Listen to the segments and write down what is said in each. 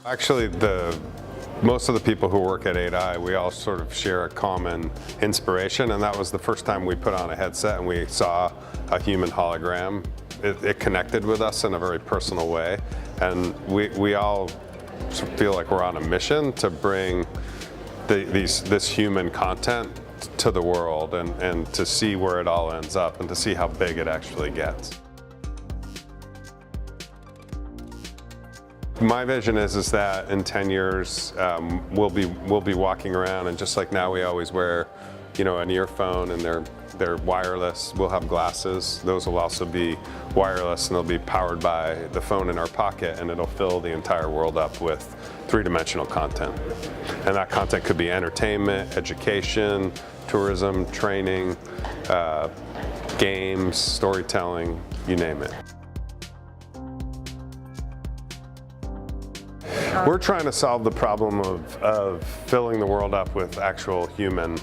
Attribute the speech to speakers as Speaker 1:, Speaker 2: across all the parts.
Speaker 1: Actually, most of the people who work at 8i, we all sort of share a common inspiration, and that was the first time we put on a headset and we saw a human hologram. It connected with us in a very personal way, and we all feel like we're on a mission to bring this human content to the world and to see where it all ends up and to see how big it actually gets. My vision is that in 10 years we'll be walking around, and just like now we always wear, an earphone and they're wireless. We'll have glasses. Those will also be wireless, and they'll be powered by the phone in our pocket, and it'll fill the entire world up with three-dimensional content. And that content could be entertainment, education, tourism, training, games, storytelling, you name it. We're trying to solve the problem of filling the world up with actual human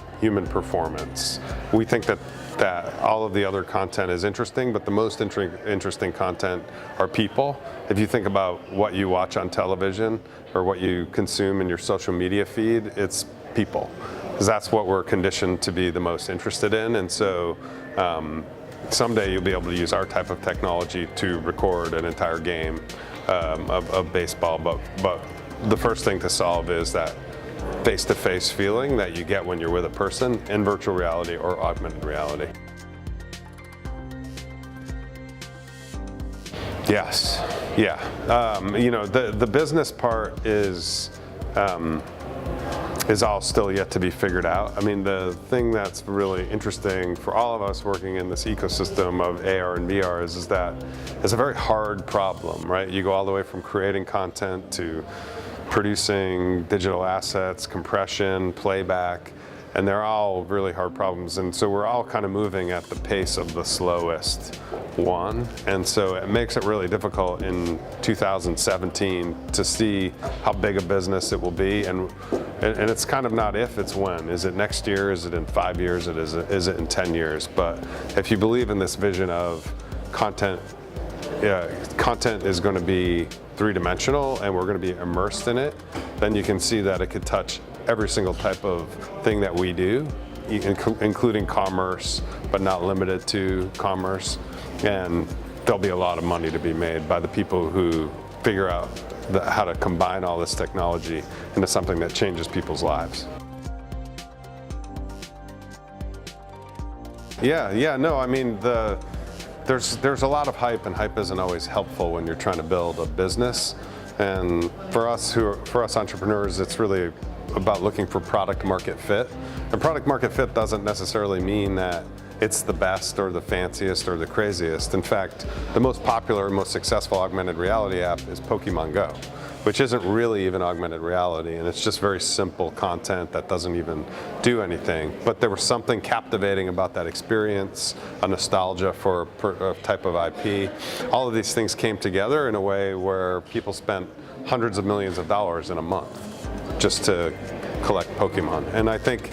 Speaker 1: performance. We think that all of the other content is interesting, but the most interesting content are people. If you think about what you watch on television or what you consume in your social media feed, it's people. Because that's what we're conditioned to be the most interested in. And so someday you'll be able to use our type of technology to record an entire game of baseball, but the first thing to solve is that face-to-face feeling that you get when you're with a person in virtual reality or augmented reality. Yes, yeah. The business part is all still yet to be figured out. I mean, the thing that's really interesting for all of us working in this ecosystem of AR and VR is that it's a very hard problem, right? You go all the way from creating content to producing digital assets, compression, playback, and they're all really hard problems. And so we're all kind of moving at the pace of the slowest one. And so it makes it really difficult in 2017 to see how big a business it will be. And it's kind of not if, it's when. Is it next year? Is it in 5 years? Is it in 10 years? But if you believe in this vision of content, content is going to be three-dimensional and we're going to be immersed in it, then you can see that it could touch every single type of thing that we do, including commerce, but not limited to commerce. And there'll be a lot of money to be made by the people who figure out how to combine all this technology into something that changes people's lives. No, I mean, there's a lot of hype, and hype isn't always helpful when you're trying to build a business. And for us entrepreneurs, it's really about looking for product market fit. And product market fit doesn't necessarily mean that it's the best or the fanciest or the craziest. In fact, the most popular and most successful augmented reality app is Pokemon Go, which isn't really even augmented reality, and it's just very simple content that doesn't even do anything. But there was something captivating about that experience, a nostalgia for a type of IP. All of these things came together in a way where people spent hundreds of millions of dollars in a month just to collect Pokemon. And I think,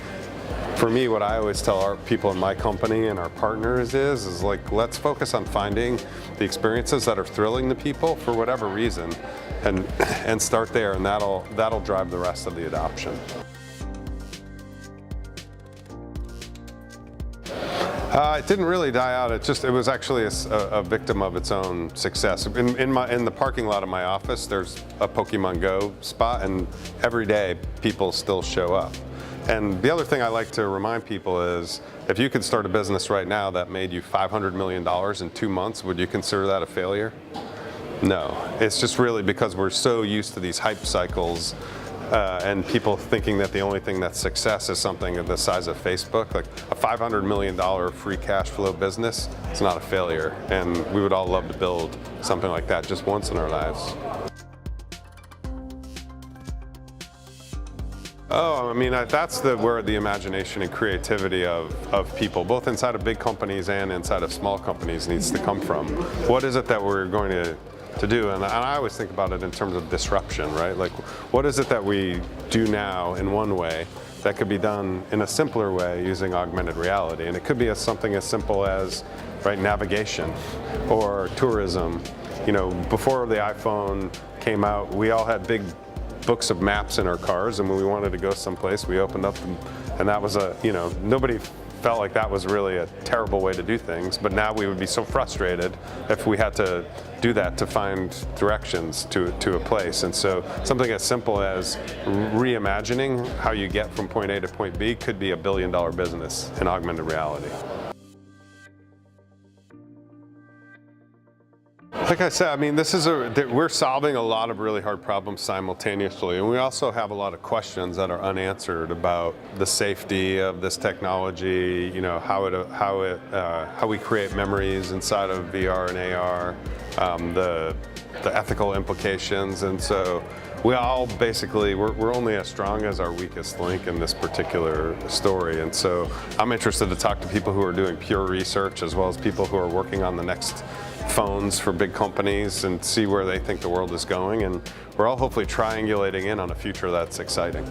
Speaker 1: for me, what I always tell our people in my company and our partners is like, let's focus on finding the experiences that are thrilling to people for whatever reason, and start there, and that'll drive the rest of the adoption. It didn't really die out. It was actually a victim of its own success. In the parking lot of my office, there's a Pokemon Go spot, and every day people still show up. And the other thing I like to remind people is, if you could start a business right now that made you $500 million in 2 months, would you consider that a failure? No. It's just really because we're so used to these hype cycles and people thinking that the only thing that's success is something of the size of Facebook. Like a $500 million free cash flow business, it's not a failure. And we would all love to build something like that just once in our lives. Oh, I mean, that's where the imagination and creativity of people, both inside of big companies and inside of small companies, needs to come from. What is it that we're going to do? And I always think about it in terms of disruption, right? Like, what is it that we do now in one way that could be done in a simpler way using augmented reality? And it could be something as simple as, right, navigation or tourism. You know, before the iPhone came out, we all had big books of maps in our cars, and when we wanted to go someplace, we opened up them, and that was nobody felt like that was really a terrible way to do things, but now we would be so frustrated if we had to do that to find directions to a place. And so something as simple as reimagining how you get from point A to point B could be $1 billion business in augmented reality. Like I said, I mean, we're solving a lot of really hard problems simultaneously, and we also have a lot of questions that are unanswered about the safety of this technology. You know, how we create memories inside of VR and AR, the ethical implications, and so we all basically we're only as strong as our weakest link in this particular story. And so I'm interested to talk to people who are doing pure research as well as people who are working on the next phones for big companies and see where they think the world is going, and we're all hopefully triangulating in on a future that's exciting.